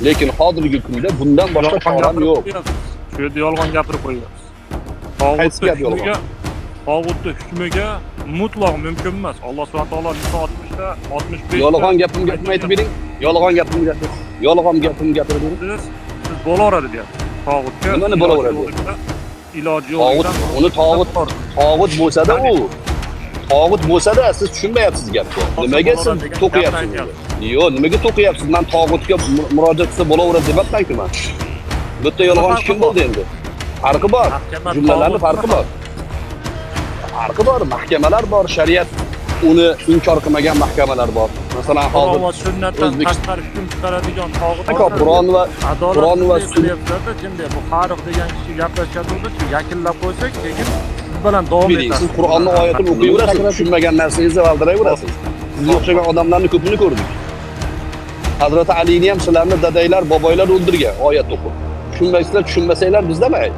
Lekin hozirgi kunda bundan boshqa choram yo'q. Shu yerda yolg'on gapirib qo'yyapsiz. Qaysi gap yolg'on? Tog'utning hukmiga mutlaq mumkin emas. Alloh subhanahu taolo Nisa 60 da 65 Yolg'on gapimga aytib bering. Yolg'on gapimga gapirib. Yolg'on gapimga gapirib bering. Siz bo'laveradi deyapsiz. Tog'utga nimani bo'laveradi? Iloji yo'q. Uni tog'ut bo'lsa-da u. Tog'ut bo'lsa-da siz tushunmayapsiz gapni. Nimaga siz to'qiyapsiz? Yo'q, nimaga to'qiyapsiz? Men tog'utga murojaat qilsa bo'laveradi demayapman-ku men. Bu yerda yolg'onchi kim bo'ldi endi? Farqi bor. Jumlalarning farqi bor. Farqi bor, mahkamalar bor, shariat uni inkor qilmagan mahkamalar bor. Masalan, hozir sunnatdan tashqari hukm chiqaradigan tog'ut Qur'on va sunnat bu Farruh degan kishi gaplashadi, yakunlab qo'ysak, keyin siz bilan davom etasiz. Siz Qur'onning oyatini o'qiyverasiz, tushunmagan narsangizni valdirayverasiz. Sizga o'xshagan odamlarni ko'pini ko'rdik. Hazrat Alini ham sizlarni dadaylar, boboylar o'ldirgan oyat o'qib. Tushunmaysizlar, tushunmasanglar bizdamaydi.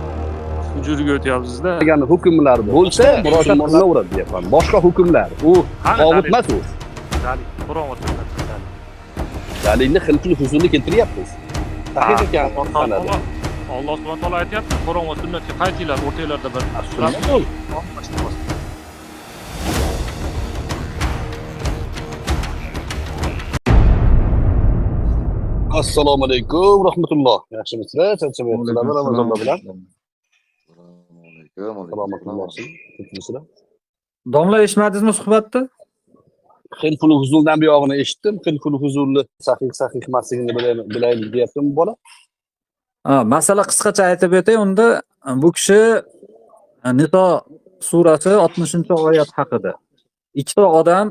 Hujurga o'tyapsiz-da. Degan hukmlar bo'lsa, murojaat qilaveradi deyapman. Boshqa hukmlar, u tog'ut emas u. Qur'on va sunnat. Dalilni xilfil huzurni keltiryapmiz. Sahih ekan sanadi. Alloh subhanahu taolo aytayapti, Qur'on va sunnatga qaytinglar, o'rtalarda bir Assalomu alaykum rahmatulloh. Yaxshimisizlar? Charchamayapsizlarmi Ramazonda bilan? Salomatlik bo'lsin. Tinchmisizlar? Domla eshitmadingizmi suhbatni? Xilful huzurdan bir yog'ini eshitdim. Xilful huzurli sahih emasligini bilaylik deyaptimi bola? Masala qisqacha aytib o'tay. Unda bu kishi Niso surasi 60-oyat haqida. Ikkita odam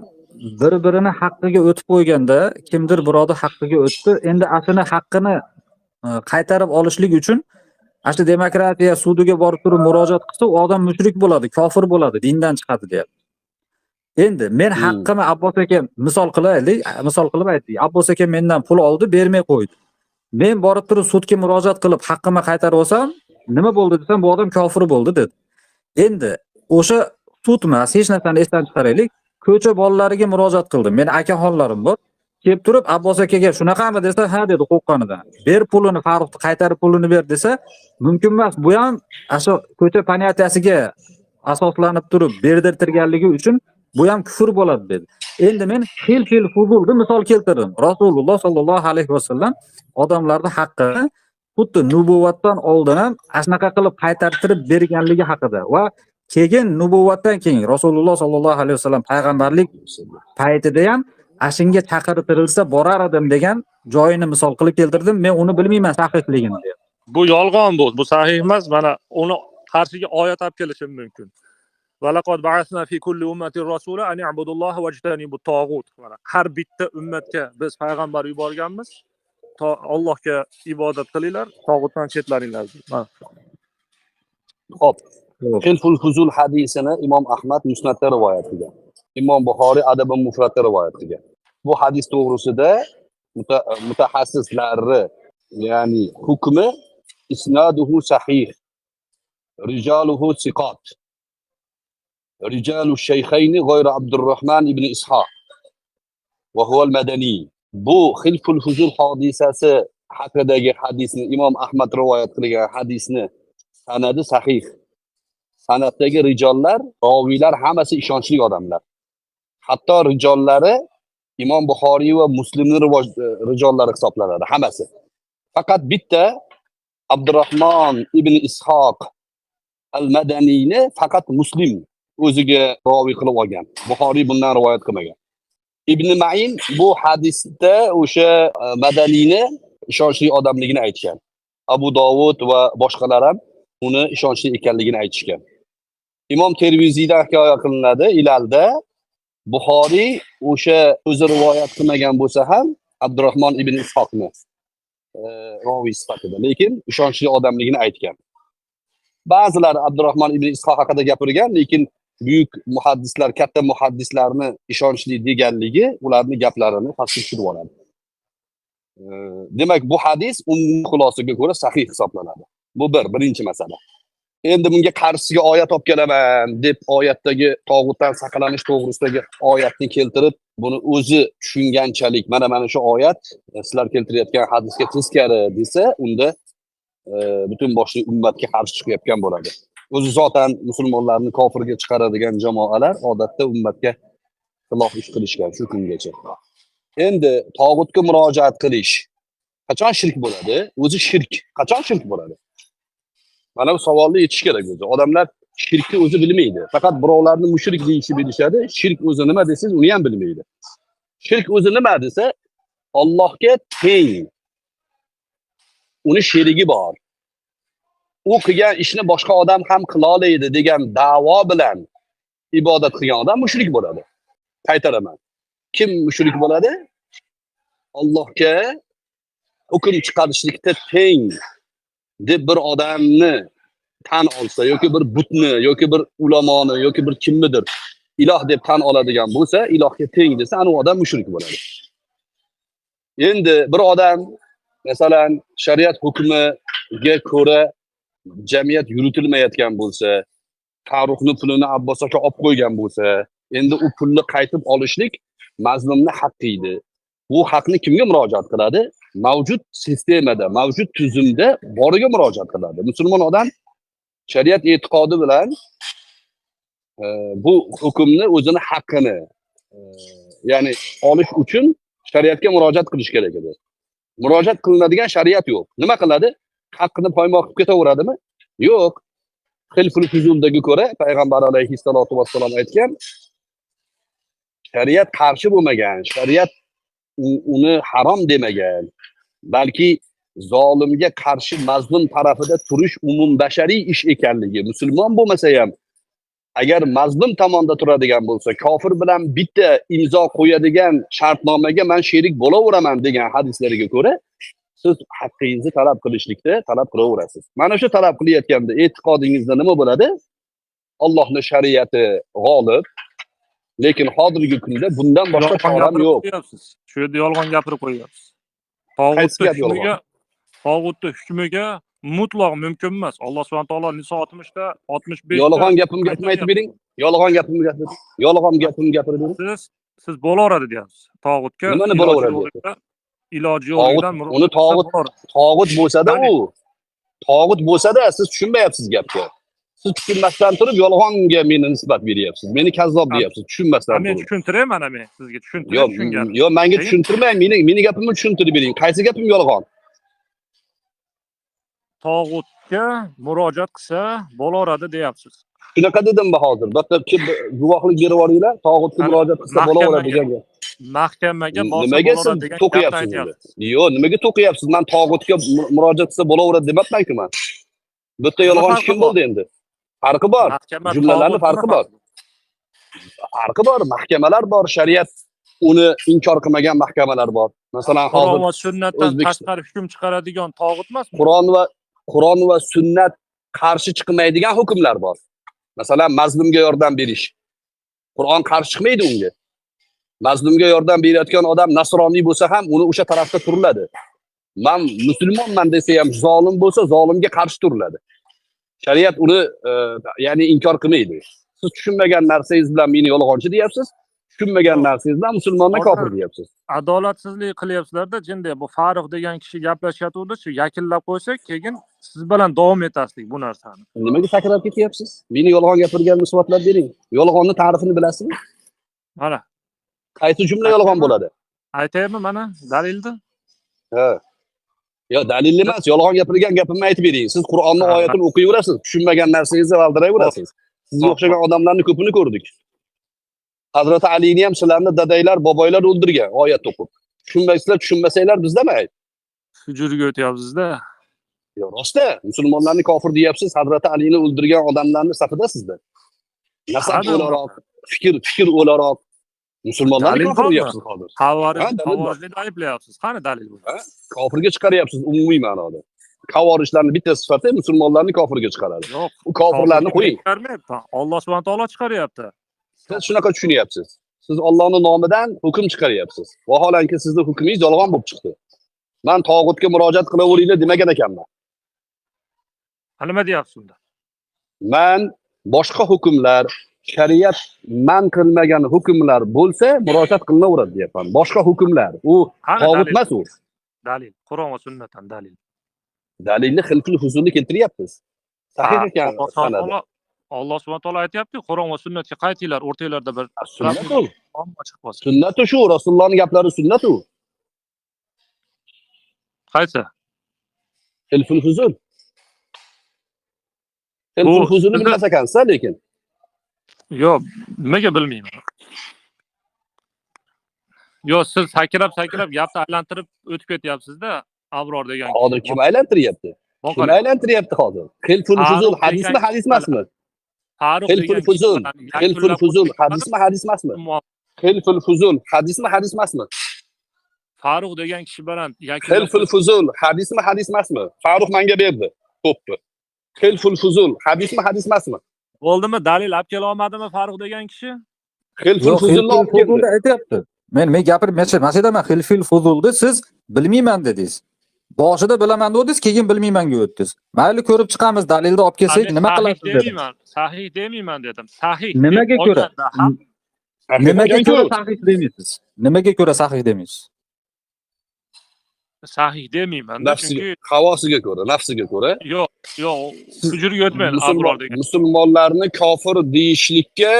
bir-birini haqqiga o'tib qo'yganda, kimdir birovni haqqiga o'tdi. Endi asini haqqini qaytarib olishlik uchun asli demokratiya sudiga borib turib murojaat qilsa, u odam mushrik bo'ladi, kofir bo'ladi, dindan chiqadi deyapti. Endi men haqqimni Abbos aka misol qilib aytdik. Abbos aka mendan pul oldi, bermay qo'ydi. Men borib turib sudga murojaat qilib haqqimni qaytarib olsam, nima bo'ldi desam, bu odam kofir bo'ldi dedi. Endi o'sha sud emas, hech narsani esdan chiqaraylik. Ko'cha bolalariga murojaat qildim. Men akaxonlarim bor. Kelib turib Abbos akaga shunaqami desa, ha dedi qo'rqqanidan. Ber pulini, Farruhni qaytarib pulini ber desa, mumkin emas. Bu ham asho ko'cha paniyatasiga asoslanib turib berdirtirganligi uchun bu ham kufr bo'ladi dedi. Endi men xil huzurni misol keltirdim. Rasululloh sallallohu alayhi vasallam odamlarning haqqini xuddi nubuvatdan oldin ham ashunaqa qilib qaytartirib berganligi haqida va keyin nubuvatdan keyin Rasululloh sallallohu alayhi vasallam payg'ambarlik paytida ham ashinga chaqirtirilsa borar edim degan joyini misol qilib keltirdim. Men uni bilmayman sahihligini deb. Bu yolg'on bu. Bu sahih emas. Mana uni qarshiga oyat olib kelishim mumkin. Valaqad ba'athna fi kulli ummatin rasula an ya'budulloha wajtanibut tagut. Mana har bitta ummatga biz payg'ambar yuborganmiz. Allohga ibodat qilinglar, tog'utdan chetlaringlar. Xo'p. Xilful huzul hadisini Imom Ahmad Musnadda rivoyat qilgan. Imom Buxoriy Adab-ul Mufradda rivoyat qilgan. Bu hadis to'g'risida mutaxassislar, ya'ni hukmi isnaduhu sahih, rijaluhu siqat. Rijalu shaykhayn g'ayra Abdurrahman ibn Ishaq va huwa al-Madani. Bu xilful huzul hodisasi haqidagi hadisni Imom Ahmad rivoyat qilgan hadisni sanadi sahih. Sanatdagi rijollar, roviylar hammasi ishonchli odamlar. Hatto rijollari Imom Buxoriy va Muslimning rijollari hisoblanadi hammasi. Faqat bitta Abdurrahmon ibn Ishoq al-Madaniyni faqat Muslim o'ziga roviy qilib olgan. Buxoriy bundan rivoyat qilmagan. Ibn Ma'in bu hadisda o'sha Madaniyni ishonchli odamligini aytgan. Abu Dovud va boshqalar ham uni ishonchli ekanligini aytishgan. Imom Termiziydan hikoya qilinadi, ilalda Buxoriy o'sha o'zi rivoyat qilmagan bo'lsa ham Abdurrahmon ibn Ishoqni roviy sifatida, lekin ishonchli odamligini aytgan. Ba'zilar Abdurrahmon ibn Ishoq haqida gapirgan, lekin buyuk muhaddislar, katta muhaddislarni ishonchli deganligi ularning gaplarini pastga tushirib oladi. Demak, bu hadis umumiy xulosaga ko'ra sahih hisoblanadi. Bu birinchi masala. endi bunga qarshisiga oyat olib kelaman deb oyatdagi tog'utdan saqlanish to'g'risidagi oyatni keltirib, buni o'zi tushunganchalik mana shu oyat sizlar keltirayotgan hadisga teskari desa, unda butun boshli ummatga qarshi chiqayotgan bo'ladi. O'zi zotan musulmonlarni kofirga chiqaradigan jamoalar odatda ummatga xilof ish qilishgan shu kungacha. Endi tog'utga murojaat qilish qachon shirk bo'ladi? O'zi shirk qachon shirk bo'ladi? Mana bu savolni yechish kerak o'zi. Odamlar shirkni o'zi bilmaydi. Faqat birovlarni mushrik deyishni bilishadi. Shirk o'zi nima desangiz, uni ham bilmaydi. Shirk o'zi nima desa, Allohga teng. Uni sherigi bor. U qilgan ishni boshqa odam ham qila oladi degan da'vo bilan ibodat qilgan odam mushrik bo'ladi. Qaytaraman. Kim mushrik bo'ladi? Allohga hukm chiqarishlikda teng deb bir odamni tan olsa yoki bir butni yoki bir ulamoni yoki bir kimnidir iloh deb tan oladigan bo'lsa, ilohga teng desa, ana u odam mushrik bo'ladi. Endi bir odam masalan shariat hukmiga ko'ra jamiyat yuritilmayotgan bo'lsa, Farruxning pulini Abbos aka olib qo'ygan bo'lsa, endi u pulni qaytib olishlik mazlumning haqqi edi. Bu haqni kimga murojaat qiladi? Mavjud sistemada, mavjud tuzumda boriga murojaat qiladi. Musulmon odam shariat e'tiqodi bilan bu hukmni o'zini haqqini ya'ni olish uchun shariatga murojaat qilish kerak edi. Murojaat qilinadigan shariat yo'q. Nima qiladi? Haqqini poymol qilib ketaveradimi? Yo'q. Xilful Fuzuldagi ko'ra payg'ambar alayhissalatu vassalom aytgan, shariat qarshi bo'lmagan, shariat uni harom demagan, balki zolimga qarshi mazlum tarafida turish umum bashariy ish ekanligi, musulmon bo'lmasa ham agar mazlum tomonda turadigan bo'lsa, kofir bilan bitta imzo qo'yadigan shartnomaga men sherik bo'laveraman degan hadislarga ko'ra, siz haqqingizni talab qilishlikda talab qilaverasiz. Mana shu talab qilayotganda e'tiqodingizda nima bo'ladi? Allohning shariati g'olib. Lekin hozirgi kunda bundan boshqa choram yo'q. Shu yerda yolg'on gapirib qo'yapsiz. Tog'utning hukmiga mutlaq mumkin emas. Alloh subhanahu taolo Niso 60da 65da yolg'on gapimni aytib bering. Yolg'on gapimni gapirib. Yolg'on gapimni gapirib bering. Siz bo'laveradi deyapsiz. Tog'utga nimani bo'laveradi? Iloji yo'qdan uni tog'ut bo'lsa-da u. Tog'ut bo'lsa-da siz tushunmayapsiz gapga. Siz tushunmasdan turib yolg'onga meni nisbat beryapsiz. Meni kazzob deyapsiz, tushunmasdan turib. Men tushuntiray, mana men sizga tushuntiray. Yo'q, menga tushuntirmang, meni gapimni tushuntirib bering. Qaysi gapim yolg'on? Tog'utga murojaat qilsa bo'laveradi deyapsiz. Shunaqa dedim-mi hozir? Bitta guvohlik berib yuboringlar, tog'utga murojaat qilsa bo'laveradi degan gap. Mahkamaga nimaga siz to'qiyapsiz? Yo'q, nimaga to'qiyapsiz? Men tog'utga murojaat qilsa bo'laveradi debapman-ku men. Bu yerda yolg'on kim bo'ldi endi? Farqi bor. Jumlalarning farqi bor. Farqi bor, mahkamalar bor, shariat uni inkor qilmagan mahkamalar bor. Masalan, hozir Qur'on va sunnatdan tashqari hukm chiqaradigan tog'ut emasmi? Qur'on va sunnat qarshi chiqmaydigan hukmlar bor. Masalan, mazlumga yordam berish. Qur'on qarshi chiqmaydi unga. Mazlumga yordam berayotgan odam nasroniy bo'lsa ham uni o'sha tarafda turiladi. Men musulmonman desa ham zolim bo'lsa, zolimga qarshi turiladi. Shariat uni ya'ni inkor qilmaydi. Siz tushunmagan narsangiz bilan meni yolg'onchi deyapsiz. Tushunmagan narsangiz bilan musulmonni kofir deyapsiz. Adolatsizlik qilyapsizlarda, jinday bu Farruh degan kishi gaplashyapti, shu yakunlab qo'ysak, keyin siz bilan davom etasizlik bu narsani. Nimaga takror ketyapsiz? Meni yolg'on gapirganimni isbotlab bering. Yolg'onning ta'rifini bilasizmi? Mana. Qaysi jumla yolg'on bo'ladi? Aytaymi mana dalilni? Ha. Yo, dalil emas, yolg'on gapirgan gapimni aytib bering. Siz Qur'onning oyatini o'qiyverasiz, tushunmagan narsangizni valdirayverasiz. Sizga o'xshagan odamlarni ko'pini ko'rdik. Hazrat Alini ham sizlarni dadaylar, boboylar o'ldirgan oyat o'qib. Tushunmaysizlar, tushunmasanglar bizdamay. Hujurga o'tyapsiz-da. Yo, rostda, musulmonlarni kofir deyapsiz, Hazrat Alini o'ldirgan odamlarning safidasizda. Nasab o'laroq, fikr o'laroq musulmonlarni kofir deyapsiz hozir. Xavorijni ayblayapsiz. Qani dalil bu? Kofirga chiqaryapsiz umumiy ma'noda. Kavorishlarning bitta sifati musulmonlarni kofirga chiqaradi. Yo'q, u kofirlarni qo'ying. Alloh subhanahu taolo chiqaryapti. Siz shunaqa tushunyapsiz. Siz Allohning nomidan hukm chiqaryapsiz. Vaholanki sizning hukmingiz yolg'on bo'lib chiqdi. Men tog'utga murojaat qilaveringlar demagan ekanman. Nima deyapsiz unda? man boshqa hukmlar, shariat man qilmagan hukmlar bo'lsa murojaat qilinaveradi deyapman. Boshqa hukmlar, u Qani tog'ut dalil? emas u. Dalil. Qur'on va sunnatdan dalil. Dalilni xilful huzulni keltiryapmiz. Sahih ekan sanadi. Alloh subhanahu va taolo aytayapti, Qur'on va sunnatga qaytinglar, o'rtanglarda bir Sunnat u. muammo chiqib qolsin. Sunnatu shu, Rasulullohning gaplari sunnatu. Qaysi? Xilful huzul. Xilful huzulni sizni- bilmas ekansiz lekin. Yo'q, nimaga bilmayman. Yo'q, siz sakrab gapni aylantirib o'tib ketyapsiz-da, Abror degan. Hozir kim aylantiryapti? Kim aylantiryapti hozir? Xilful huzul hadismi, hadis emasmi? Farruq Xilful huzul, xilful huzul hadismi, hadis emasmi? Xilful huzul hadismi, hadis emasmi? Farruq degan kishi bilan Xilful huzul hadismi, hadis emasmi? Farruq menga berdi. To'pni. Xilful huzul hadismi, hadis emasmi? bo'ldimi? Dalil olib kela olmadimi Farruq degan kishi? Xilful huzulni olib keldi. Fuzulda aytyapti. Men gapirib mana shu xilfil fuzulni siz bilmayman dedingiz. Boshida bilaman dedingiz, keyin bilmaymanga o'tdingiz. Mayli ko'rib chiqamiz, dalilni olib kelsak, nima qilasiz dedim. Sahih demayman dedim. Sahih. Nimaga deb ko'ra? olganda ham Nimaga ko'ra sahih demaysiz? Nimaga ko'ra sahih demaysiz? sahih demayman. Nafsiga, Chunki havosiga ko'ra, nafsiga ko'ra. yo'q, hujurga o'tmayman Abror degan. Musulmonlarni kofir deyishlikka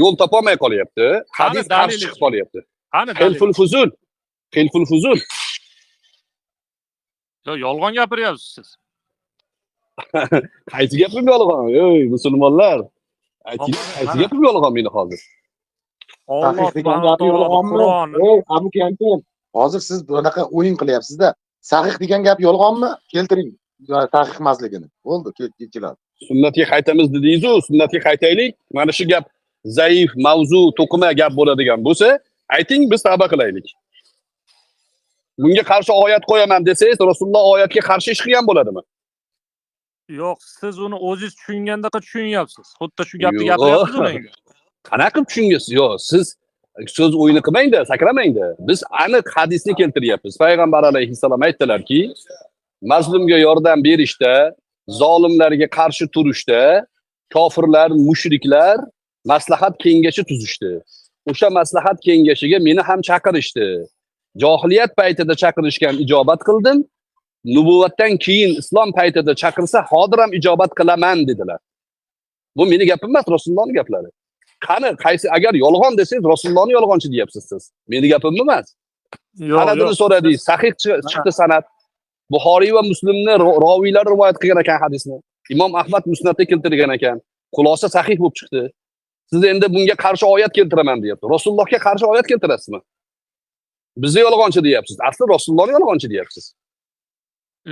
yo'l topolmay qolyapti. Hadis dalili? qarshi chiqib qolyapti. Qani dalil? Xilful huzul. Xilful huzul. Yolg'on gapiryapsiz siz. Qaysi gapim yolg'on? Ey musulmonlar. Qaysi gapim yolg'on meni hozir? Alloh subhanahu va taolo Qur'on. Abu Kamtin, hozir siz bunaqa o'yin qilyapsiz-da. Sahih degan gap yolg'onmi? Keltiring sahih emasligini. Bo'ldi, keladi. Sunnatga qaytamiz dedingiz-ku, sunnatga qaytaylik. Mana shu gap zaif, mavzu, to'qima gap bo'ladigan bo'lsa, ayting, biz tavba qilaylik. Bunga qarshi oyat qo'yaman desangiz, Rasululloh oyatga qarshi ish qilgan bo'ladimi? Yo'q, siz uni o'zingiz tushungandaqa tushunyapsiz. Xuddi shu gapni Yo'q. gapiryapsiz menga. Qanaqa qilib tushungansiz? Yo'q, siz so'z o'yini qilmang-da, sakramang-da. Biz aniq hadisni keltiryapmiz. Payg'ambar alayhissalom aytdilarki, mazlumga yordam berishda, zolimlarga qarshi turishda, kofirlar, mushriklar maslahat kengashi tuzishdi. O'sha maslahat kengashiga meni ham chaqirishdi. Johiliyat paytida chaqirishgan ijobat qildim. Nubuvatdan keyin islom paytida chaqirsa, hozir ham ijobat qilaman dedilar. Bu meni gapim emas, Rasulullohning gaplari. Qani, qaysi agar yolg'on desangiz, Rasulullohni yolg'onchi deyapsiz siz. Meni gapim emas. Sanadini so'radingiz, sahih chiqdi sanad. Buxoriy va Muslimni roviylar rivoyat qilgan ekan hadisni. Imom Ahmad musnadda keltirgan ekan. Xulosa sahih bo'lib chiqdi. Siz endi bunga qarshi oyat keltiraman deyapti. Rasulullohga qarshi oyat keltirasizmi? Bizni yolg'onchi deyapsiz. Asli Rasulullohni yolg'onchi deyapsiz.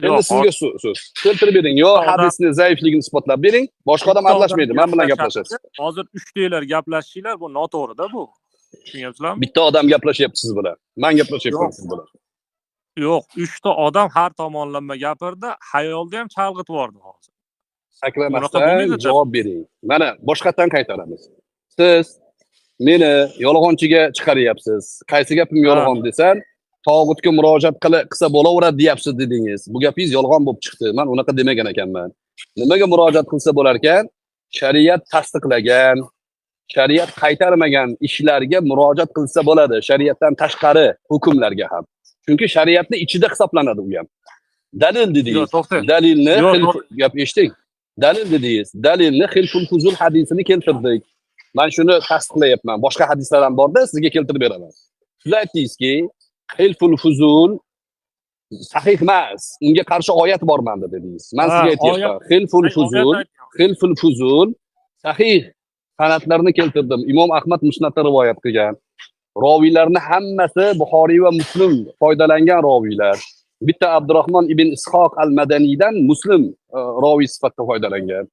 Endi sizga so'z. Keltirib bering. Yo, hadisni zaifligini isbotlab bering. Boshqa odam aralashmaydi. Men bilan gaplashasiz. Hozir 3 taylar gaplashishinglar bu noto'g'ri-da bu. Tushunyapsizlarmi? Bitta odam gaplashyapti siz bilan. Men gaplashyapman siz bilan. Yo'q, 3 ta odam har tomonlama gapirdi, xayolda ham chalg'itib yubordi hozir. Sakramasdan javob bering. Mana boshqatdan qaytaramiz. Siz meni yolg'onchiga chiqaryapsiz. Qaysi gapim yolg'on desan, tog'utga murojaat qilsa bo'laveradi deyapsiz dedingiz. Bu gapingiz yolg'on bo'lib chiqdi. Men unaqa demagan ekanman. Nimaga murojaat qilsa bo'lar ekan? Shariat tasdiqlagan, shariat qaytarmagan ishlarga murojaat qilsa bo'ladi. Shariatdan tashqari hukmlarga ham. Chunki shariatning ichida hisoblanadi u ham. Dalil dedingiz. Yo'q, to'xtang. Dalilni Yo'q, gap eshiting. Dalil dedingiz. Dalilni xilful huzul hadisini keltirdik. Men shuni tasdiqlayapman. Boshqa hadislar ham borda, sizga keltirib beraman. Siz aytdingizki, xilful huzul sahih emas. Unga qarshi oyat bormanda dedingiz. Men sizga aytyapman. Xilful huzul sahih sanadlarni keltirdim. Imom Ahmad musnadda rivoyat qilgan. Roviylarni hammasi Buxoriy va Muslim foydalangan roviylar. Bitta Abdurrahmon ibn Ishoq al-Madaniydan Muslim roviy sifatida foydalangan.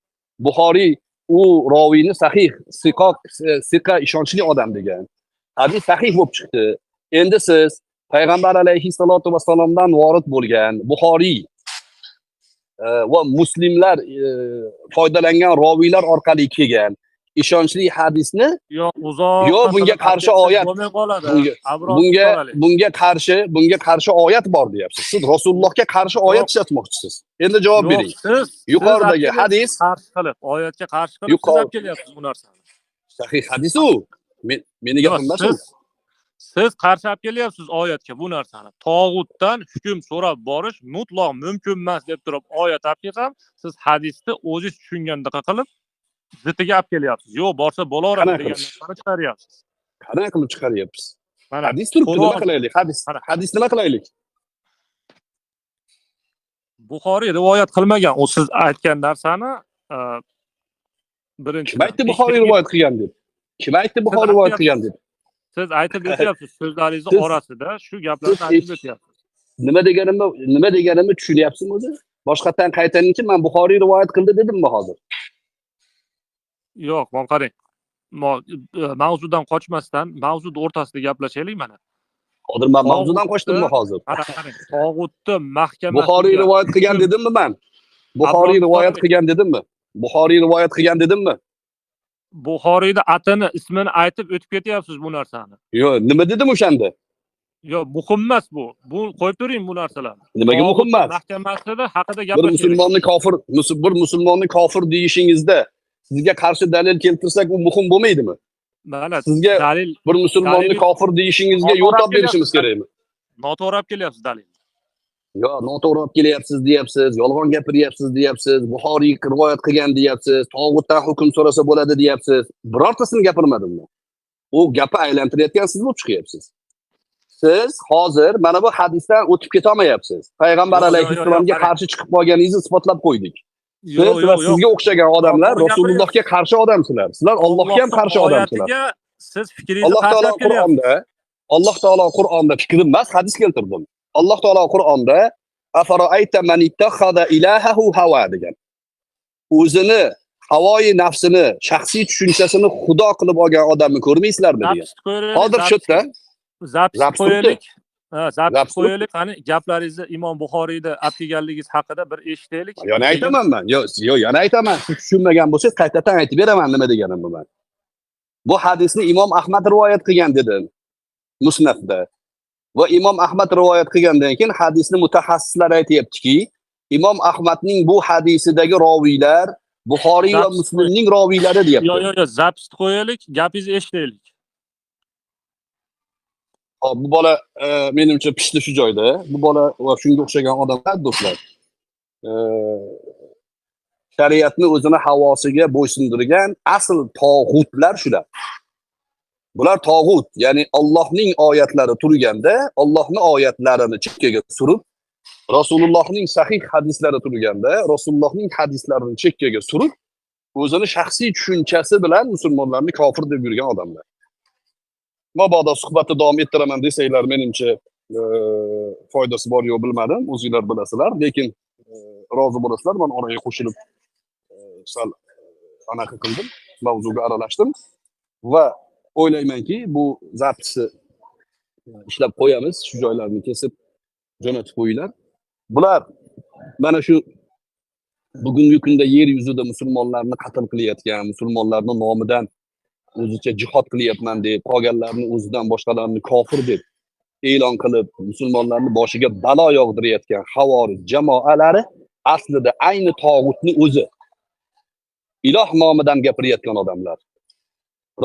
Buxoriy u roviyni sahih, siqa ishonchli odam degan. Hadis sahih bo'lib chiqdi. Endi siz Payg'ambar alayhissalatu vassalomdan vorid bo'lgan Buxoriy va Muslimlar foydalangan roviylar orqali kelgan ishonchli hadisni Yo, uzoq. yo bunga qarshi oyat bo'lmay qoladi. bunga qarshi oyat bor deyapsiz. Siz Rasulullohga qarshi oyat ishlatmoqchisiz. Endi javob bering. Yuqoridagi hadis qarshi qilib, oyatga qarshi qilib siz olib kelyapsiz bu narsani. Sahih hadis u. Meni gapim emas u. Siz qarshi olib kelyapsiz oyatga bu narsani. Tog'utdan hukm so'rab borish mutlaq mumkin emas deb turib oyat olib kelsam, siz hadisni o'zingiz tushungandaqa qilib zitiga olib kelyapsiz. Yo'q, borsa bo'laveradi degan narsani chiqaryapsiz. Qanday qilib chiqaryapsiz? Mana Hadis turibdi, nima qilaylik? Hadis nima qilaylik? Buxoriy rivoyat qilmagan. U siz aytgan narsani birinchi. Kim aytdi Buxoriy rivoyat qilgan deb? Kim aytdi Buxoriy rivoyat qilgan deb? Siz aytib o'tyapsiz, so'zlaringiz orasida shu gaplarni aytib o'tyapsiz. Nima deganimni tushunyapsizmi o'zi? Boshqatdan qaytaringki, men Buxoriy rivoyat qildi dedimmi hozir? Yo'q, mana qarang. Mavzudan qochmasdan, mavzud o'rtasida gaplashaylik mana. Hozir men mavzudan qochdimmi hozir? Qarang, tog'utni mahkamasi Buxoriy rivoyat qilgan dedimmi men? Buxoriy rivoyat qilgan dedimmi? Buxoriy rivoyat qilgan dedimmi? Buxoriyda atini, ismini aytib o'tib ketyapsiz bu narsani. Yo'q, nima dedim o'shanda? Yo'q, muhim emas bu. Bu qo'yib turing bu narsalarni. Nimaga muhim emas? Mahkamasida haqida Bir gaplashamiz. musulmonni kofir deyishingizda sizga qarshi dalil keltirsak u muhim bo'lmaydimi? Mana sizga dalil bir musulmonni kofir deyishingizga yo'l topib berishimiz kerakmi? Noto'g'ri olib kelyapsiz dalil. Yo, noto'g'ri olib kelyapsiz deyapsiz, yolg'on gapiryapsiz deyapsiz, Buxoriy rivoyat qilgan deyapsiz, tog'utdan hukm so'rasa bo'ladi deyapsiz. Birortasini gapirmadimmi? U gapni aylantirayotgan siz bo'lib chiqyapsiz. Siz hozir mana bu hadisdan o'tib keta olmayapsiz. Payg'ambar alayhissalomga qarshi chiqib qolganingizni isbotlab qo'ydik. Siz va sizga o'xshagan odamlar Rasulullohga qarshi odamsizlar. Sizlar Allohga ham qarshi odamsizlar. Siz fikringizni qarshi Qur'onda, Alloh taolo Qur'onda fikrim emas, hadis keltirdim. Alloh taolo Qur'onda afaroayta man ittakhada ilahahu hawa degan. O'zini havoyi nafsini, shaxsiy tushunchasini xudo qilib olgan odamni ko'rmaysizlarmi degan. Hozir shu yerda zapis qo'yaylik. Zapis qo'yaylik. Qani gaplaringizni Imom Buxoriyda olib kelganligingiz haqida bir eshitaylik. Yana aytaman men. Yo'q, yana aytaman. Siz tushunmagan bo'lsangiz qaytadan aytib beraman nima deganimni men. Bu hadisni Imom Ahmad rivoyat qilgan dedim. Musnadda. Va Imom Ahmad rivoyat qilgandan keyin hadisni mutaxassislar aytayaptiki, Imom Ahmadning bu hadisidagi roviylar Buxoriy va Muslimning roviylari deyapti. Yo'q, zapisni qo'yaylik, gapingizni eshitaylik. Hop, bu bola menimcha pishdi shu joyda. Bu bola va shunga o'xshagan odamlar do'stlar. Shariatni o'zini havosiga bo'ysundirgan asl tog'utlar shular. Bular tog'ut, ya'ni Allohning oyatlari turganda, Allohning oyatlarini chekkaga surib, Rasulullohning sahih hadislari turganda, Rasulullohning hadislarini chekkaga surib, o'zini shaxsiy tushunchasi bilan musulmonlarni kofir deb yurgan odamlar. Mabodo suhbatni davom ettiraman desanglar, menimcha foydasi bor yo'q bilmadim, o'zingizlar bilasizlar, lekin rozi bo'lasizlar, men oraga qo'shilib sal anaqa qildim, mavzuga aralashdim va o'ylaymanki, bu zapisni ishlab qo'yamiz, shu joylarni kesib jo'natib qo'yinglar. Bular mana shu bugungi kunda yer yuzida musulmonlarni qatl qilayotgan, musulmonlarning nomidan o'zicha jihad qilyapman deb, qolganlarni o'zidan boshqalarni kofir deb e'lon qilib, musulmonlarni boshiga balo yog'dirayotgan havorij jamoalari aslida ayni tog'utni o'zi. Iloh nomidan gapirayotgan odamlar.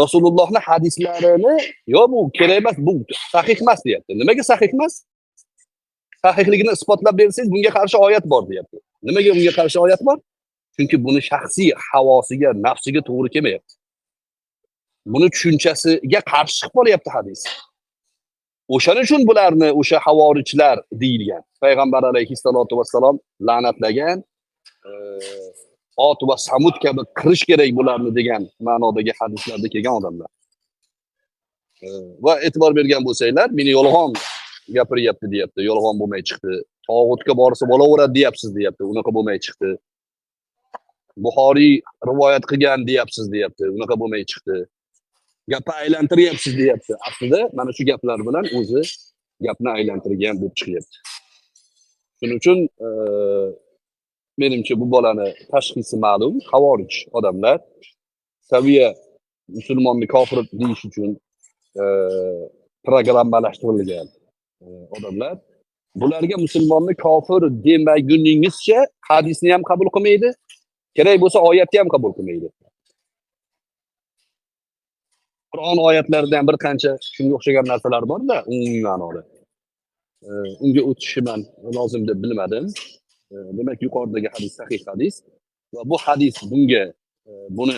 Rasulullohning hadislarini yo'q bu kerak emas, bu sahih emas deyapti. Nimaga sahih emas? Sahihligini isbotlab bersangiz bunga qarshi oyat bor deyapti. Nimaga bunga qarshi oyat bor? Chunki buni shaxsiy havosiga, nafsiga to'g'ri kelmayapti. Buni tushunchasiga qarshi chiqib qolyapti hadis. O'shaning uchun bularni o'sha havorijlar deyilgan. Payg'ambar alayhissalatu vassalom la'natlagan, Ot va Samud kabi qirish kerak bularni degan ma'nodagi hadislarda kelgan odamlar. Va e'tibor bergan bo'lsanglar, meni yolg'on gapiryapti deyapti, yolg'on bo'lmay chiqdi. Tog'utga borsa bo'laveradi deyapsiz deyapti, unaqa bo'lmay chiqdi. Buxoriy rivoyat qilgan deyapsiz deyapti, unaqa bo'lmay chiqdi. Gapni aylantiryapsiz deyapti. Aslida mana shu gaplar bilan o'zi gapni aylantirgan bo'lib chiqyapti. Shuning uchun menimcha bu bolani tashxisi ma'lum, havorij odamlar. saviya musulmonni kofir deyish uchun programmalashtirilgan odamlar. Bularga musulmonni kofir demaguningizcha hadisni ham qabul qilmaydi, kerak bo'lsa oyatni ham qabul qilmaydi. Qur'on oyatlaridan bir qancha shunga o'xshagan narsalar bor-da, umumiy ma'noda. Unga o'tishni men lozim deb bilmadim. Demak, yuqoridagi hadis sahih hadis va bu hadis bunga buni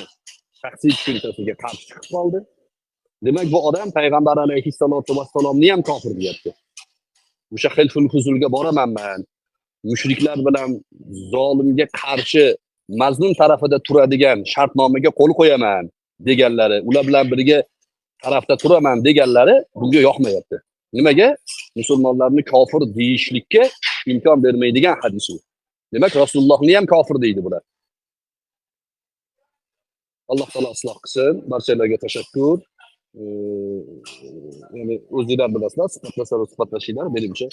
shaxsiy tushunchasiga qarshi chiqib qoldi. Demak, bu odam payg'ambar alayhissalatu vassalomni ham kofir deyapti. O'sha xilful huzulga boraman men. Mushriklar bilan zolimga qarshi mazlum tarafida turadigan shartnomaga qo'l qo'yaman deganlari, ular bilan birga tarafda turaman deganlari bunga yoqmayapti. Nimaga? Musulmonlarni kofir deyishlikka imkon bermaydigan hadis u. Demak, Rasulullohni ham kofir deydi bular. Alloh taolo isloh qilsin. Barchalarga tashakkur. Ya'ni o'zingizlar bilasizlar, suhbatlashinglar, menimcha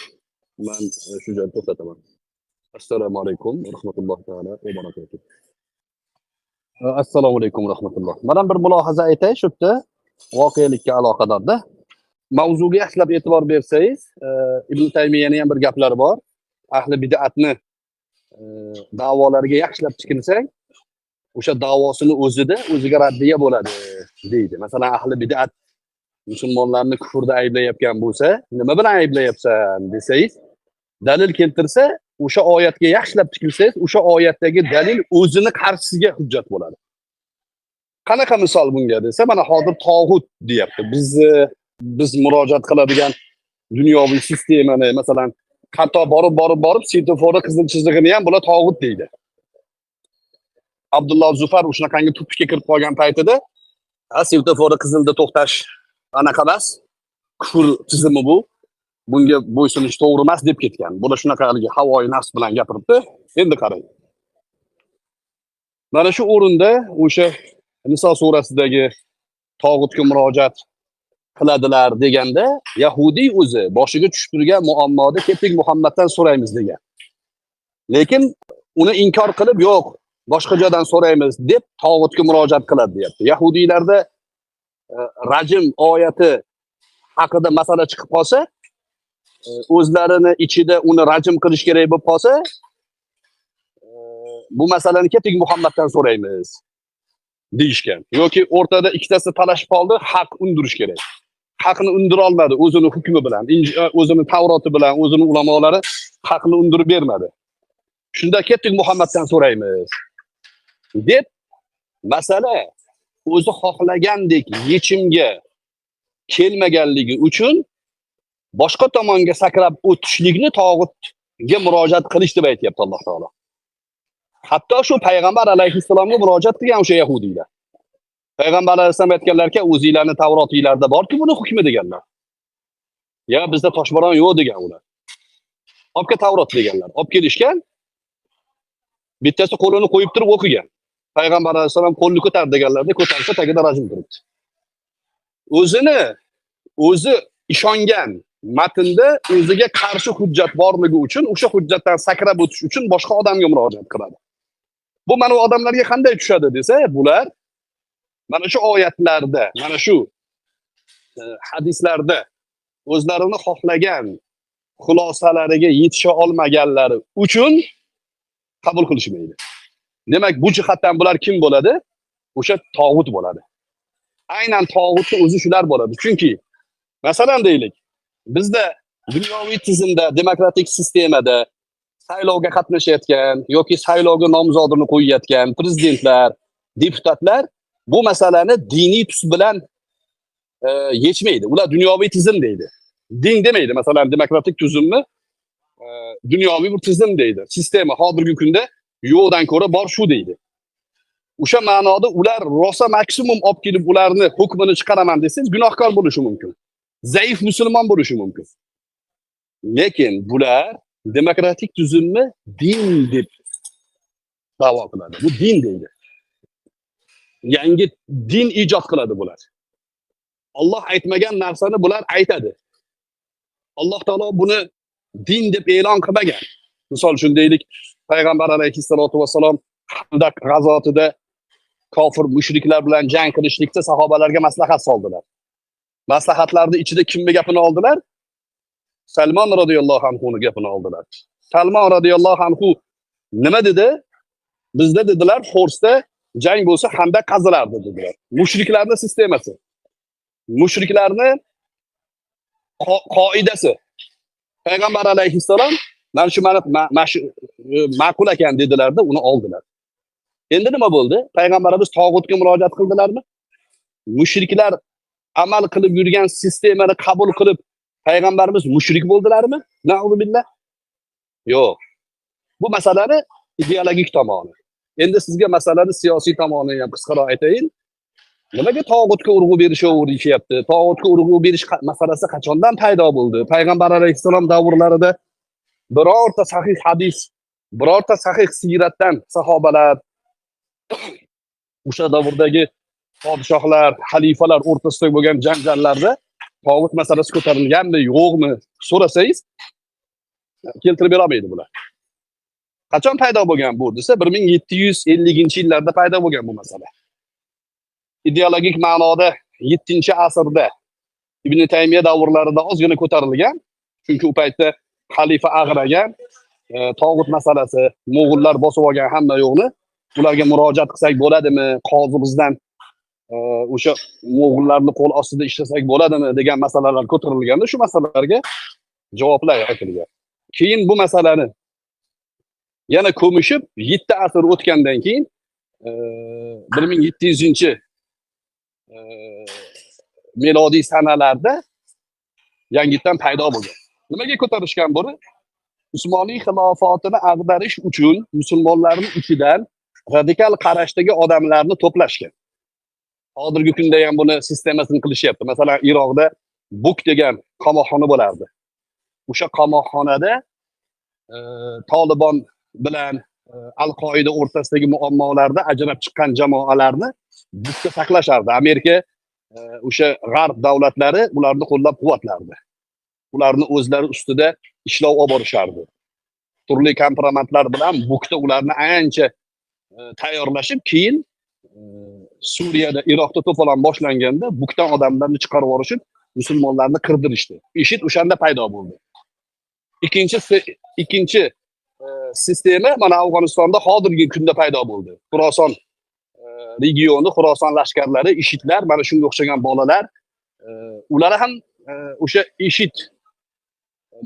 men shu joyda to'xtataman. Assalomu alaykum va rahmatullohi taala va barakatuh. Assalomu alaykum va rahmatulloh. Mana bir mulohaza aytay shu yerda voqelikka aloqadorda. Mavzuga yaxshilab e'tibor bersangiz, Ibn Taymiyyaning ham bir gaplari bor. Ahli bid'atni da'volariga yaxshilab tikilsang, o'sha da'vosini o'ziga raddiya bo'ladi deydi. Masalan, ahli bid'at musulmonlarni kufrda ayblayotgan bo'lsa, nima bilan ayblayapsan desangiz, dalil keltirsa, o'sha oyatga yaxshilab tikilsangiz, o'sha oyatdagi dalil o'zini qarshisiga hujjat bo'ladi. Qanaqa misol bunga desa, mana hozir tog'ut deyapti. Biz murojaat qiladigan dunyoviy sistemani, masalan, hatto borib svetoforda qizil chizig'ini ham bular tog'ut deydi. Abdulloh Zufar shunaqangi tupishga kirib qolgan paytida, svetoforda qizilda to'xtash anaqa emas, kufr tizimi bu. Bunga bo'ysunish to'g'ri emas deb ketgan. Bular shunaqaligi havoyi nafs bilan gapiribdi. Endi qarang. Mana shu o'rinda o'sha Niso surasidagi tog'utga murojaat qiladilar deganda, Yahudiy o'zi boshiga tushib turgan muammoda ketdik Muhammaddan so'raymiz degan. Lekin uni inkor qilib, yo'q, boshqa joydan so'raymiz deb tog'utga murojaat qiladi deyapti. Yahudiylarda rajm oyati haqida masala chiqib qolsa, o'zlarini ichida uni rajm qilish kerak bo'lib qolsa, bu masalani ketdik Muhammaddan so'raymiz deyishgan. Yoki o'rtada ikkitasi talashib qoldi, haq undirish kerak. Haqni undira olmadi o'zini hukmi bilan, o'zini Tavroti bilan, o'zini ulamolari haqni undirib bermadi. Shunda ketdik Muhammaddan so'raymiz deb masala o'zi xohlagandek yechimga kelmaganligi uchun boshqa tomonga sakrab o'tishlikni tog'utga murojaat qilish deb aytayapti Alloh taolo. Hatto shu payg'ambar alayhissalomga murojaat qilgan o'sha yahudiylar. Payg'ambar alayhissalom aytganlarki, o'zingizlarni Tavrotinglarda borki, buni hukmi deganlar. Ya bizda toshbo'ron yo'q degan ular. Olibga Tavrot deganlar. Olib kelishgan. Bittasi qo'lini qo'yib turib o'qigan. Payg'ambar alayhissalom qo'lni ko'tar deganlarda ko'tarsa tagida rajm turibdi. O'zi ishongan matnda o'ziga qarshi hujjat borligi uchun o'sha hujjatdan sakrab o'tish uchun boshqa odamga murojaat qiladi. Bu mana u odamlarga qanday tushadi desa, bular mana shu oyatlarda, mana shu hadislarda o'zlarini xohlagan xulosalariga yetisha olmaganlari uchun qabul qilishmaydi. Demak, bu jihatdan bular kim bo'ladi? O'sha tog'ut bo'ladi. Aynan tog'utning o'zi shular bo'ladi. Chunki masalan deylik, bizda dunyoviy tizimda, demokratik sistemada saylovga qatnashayotgan yoki saylovga nomzodini qo'yayotgan prezidentlar, deputatlar bu masalani diniy tus bilan yechmaydi. Ular dunyoviy tizim deydi. Din demaydi. Masalan, demokratik tuzumni dunyoviy bir tizim deydi. Sistema hozirgi kunda yo'qdan ko'ra bor shu deydi. O'sha ma'noda ular rosa maksimum olib kelib ularni hukmini chiqaraman desangiz, gunohkor bo'lishi mumkin. Zaif musulmon bo'lishi mumkin. Lekin bular demokratik tuzumni din deb da'vo qiladi. Bu din deydi. Yangi din ijod qiladi bular. Alloh aytmagan narsani bular aytadi. Alloh taolo buni din deb e'lon qilmagan. Misol uchun deylik, payg'ambar alayhissalatu vassalom Handaq g'azotida kofir mushriklar bilan jang qilishlikda sahobalarga maslahat soldilar. Maslahatlarning ichida kimning gapini oldilar? Salmon radhiyallohu anhuning gapini oldilar. Salmon radhiyallohu anhu nima dedi? Bizda dedilar, Forsda jang bo'lsa Xandaq qazilardi dedilar. Mushriklarning sistemasi. Mushriklarning qoidasi. Payg'ambar alayhissalom mana shu ma'qul ekan dedilarda, uni oldilar. Endi nima bo'ldi? Payg'ambarimiz tog'utga murojaat qildilarmi? Mushriklar amal qilib yurgan sistemani qabul qilib payg'ambarimiz mushrik bo'ldilarmi? Na'uzubillah. Yo'q. Bu masalani ideologik tomoni. Endi sizga masalani siyosiy tomonini ham qisqaroq aytayin. Nimaga tog'utga urg'u berishyapti? Tog'utga urg'u berish masalasi qachondan paydo bo'ldi? Payg'ambar alayhissalom davrlarida birorta sahih hadis, birorta sahih siyratdan sahobalar o'sha davrdagi podshohlar, xalifalar o'rtasida bo'lgan janjallarda tog'ut masalasi ko'tarilganmi, yo'qmi so'rasangiz, keltirib bera olmaydi bular. Qachon paydo bo'lgan bu desa, 1750-yillarda paydo bo'lgan bu masala. Ideologik ma'noda 7-asrda Ibn Taymiya davrlarida ozgina ko'tarilgan. Chunki u paytda xalifa ag'ragan, tog'ut masalasi, mo'g'ullar bosib olgan hamma yo'qni, ularga murojaat qilsak bo'ladimi, qozi bizdan o'sha mo'g'ullarni qo'l ostida ishlasak bo'ladimi degan masalalar ko'tarilganda, shu masalalarga javoblar aytilgan. Keyin bu masalani yana ko'mishib 7 asr o'tgandan keyin 1700 melodiy sanalarda yangitdan paydo bo'lgan. Nimaga ko'tarishgan buni? Usmoniy xilofotini ag'darish uchun musulmonlarning ichidan radikal qarashdagi odamlarni to'plashgan. Hozirgi kunda ham buni sistemasini qilishyapti. Masalan, Iroqda Buk degan qamoqxona bo'lardi. O'sha qamoqxonada Tolibon bilan Al-Qoida o'rtasidagi muammolarda ajrab chiqqan jamoalarni Bukda saqlashardi. Amerika o'sha g'arb davlatlari ularni qo'llab-quvvatlardi. Ularni o'zlari ustida ishlov olib borishardi. Turli kompromatlar bilan Bukda ularni ancha tayyorlashib, keyin Suriyada, Iroqda to'polon boshlanganda Bukdan odamlarni chiqarib yuborishib, musulmonlarni qirdirishdi. IShID o'shanda paydo bo'ldi. Ikkinchi sistema mana Afg'onistonda hozirgi kunda paydo bo'ldi. Xuroson regioni, Xuroson lashkarlari, IShIDlar, mana shunga o'xshagan bolalar, ular ham o'sha IShID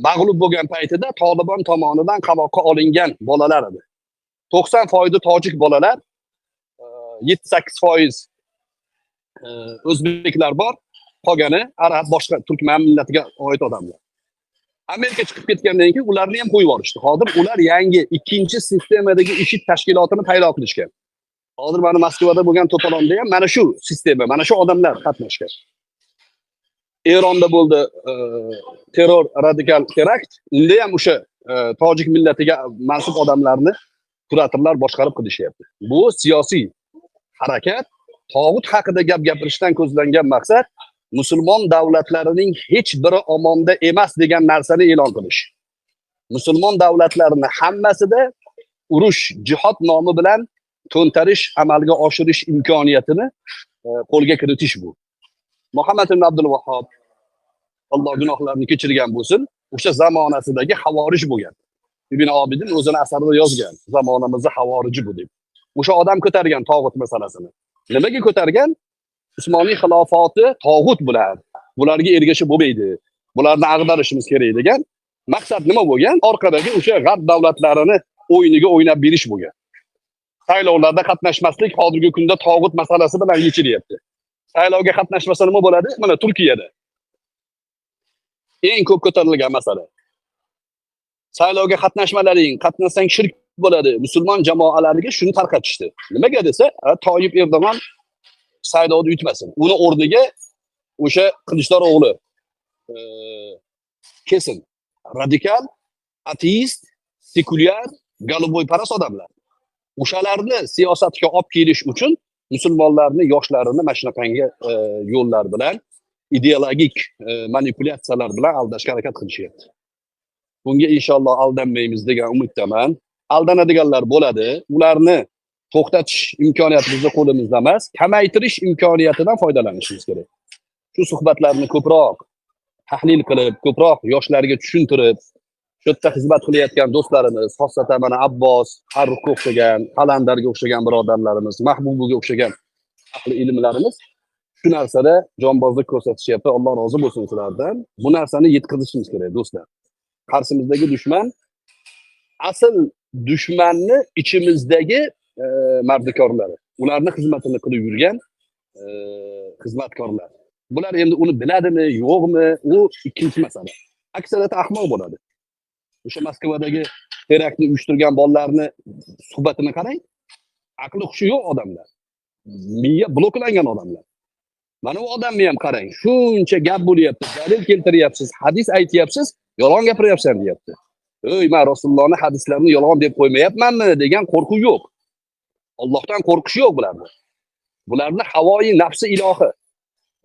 mag'lub bo'lgan paytida Tolibon tomonidan qamoqqa olingan bolalar edi. 90% tojik bolalar, 7-8% o'zbeklar bor, qolgani arab, boshqa turkman millatiga oid odamlar. Amerika chiqib ketgandan keyin ularni ham qo'yib yuborishdi. Hozir ular yangi ikkinchi sistemadagi IShID tashkilotini paydo qilishgan. Hozir mana Moskvada bo'lgan to'polonda ham mana shu sistema, mana shu odamlar qatnashgan. Eronda bo'ldi terror radikal terakt. Unda ham o'sha tojik millatiga mansub odamlarni kuratorlar boshqarib qilishyapti. Bu siyosiy harakat, tog'ut haqida gap gapirishdan ko'zlangan maqsad musulmon davlatlarining hech biri omonda emas degan narsani e'lon qilish. Musulmon davlatlarining hammasida urush, jihod nomi bilan to'ntarish, amalga oshirish imkoniyatini qo'lga kiritish bu. Muhammad ibn Abdul Vahhab, Alloh gunohlarini kechirgan bo'lsin, o'sha zamonasidagi havorij bo'lgan. Ibn Obidin o'zini asarida yozgan, zamonamizda havoriji bu deb. O'sha odam ko'targan tog'ut masalasini. Nimaga ko'targan? Usmoniy xilofati tog'ut bular. Bularga ergashib bo'lmaydi. Bularni ag'darishimiz kerak degan maqsad nima bo'lgan? Orqadagi o'sha g'arb davlatlarini o'yiniga o'ynab berish bo'lgan. Saylovlarda qatnashmaslik hozirgi kunda tog'ut masalasi bilan yechilyapti. Saylovga qatnashmasa nima bo'ladi? Mana Turkiyada eng ko'p ko'tarilgan masala. Saylovga qatnashmalaring, qatnashsang shirk bo'ladi. Musulmon jamoalariga shuni tarqatishdi. Nimaga desa, Toyib Erdo'g'on saylovda yutmasin. Uni o'rniga o'sha Qilichdaroq o'g'li kesin radikal, ateist, sekulyar, galoboyparast odamlar. O'shalarni siyosatga olib kelish uchun musulmonlarni, yoshlarini mana shunaqangi yo'llar bilan, ideologik manipulyatsiyalar bilan aldashga harakat qilishyapti. Bunga inshaalloh aldanmaymiz degan umiddaman. Aldanadiganlar bo'ladi. Ularni to'xtatish imkoniyati bizni qo'limizda emas, kamaytirish imkoniyatidan foydalanishimiz kerak. Shu suhbatlarni ko'proq tahlil qilib, ko'proq yoshlarga tushuntirib, shu yerda xizmat qilayotgan do'stlarimiz, xosatan mana Abbos, Farruhga o'xshagan, Qalandarga o'xshagan birodarlarimiz, Mahbubaga o'xshagan ahli ilmlarimiz shu narsada jonbozlik ko'rsatishyapti. Alloh rozi bo'lsin sizlardan. Bu narsani yetkazishimiz kerak do'stlar. Qarshimizdagi dushman asl dushmanni ichimizdagi mardikorlari, ularni xizmatini qilib yurgan xizmatkorlar. Bular endi uni biladimi, yo'qmi, u ikkinchi masala. Aksariyati ahmoq bo'ladi. O'sha Moskvadagi teraktni uyushtirgan bolalarni suhbatini qarang. Aqli hushi yo'q odamlar. Miya bloklangan odamlar. Mana u odamni ham qarang. Shuncha gap bo'lyapti, dalil keltiryapsiz, hadis aytyapsiz, yolg'on gapiryapsan deyapti. Ey, men Rasulullohning hadislarini yolg'on deb qo'ymayapmanmi degan qo'rquv yo'q. Allohdan qo'rqish yo'q bularda. Bularni havoi nafsi ilohi.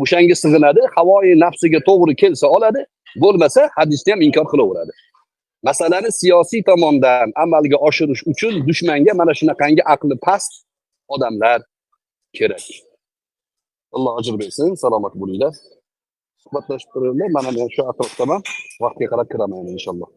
O'shanga sig'inadi, havoi nafsiga to'g'ri kelsa oladi, bo'lmasa hadisni ham inkor qilaveradi. Masalani siyosiy tomondan amalga oshirish uchun dushmanga mana shunaqangi aqli past odamlar kerak. Alloh ajr bersin, salomat bo'linglar. Suhbatlashib turinglar. Mana men shu atrofdaman. Vaqtga qarab kiraman inshaalloh.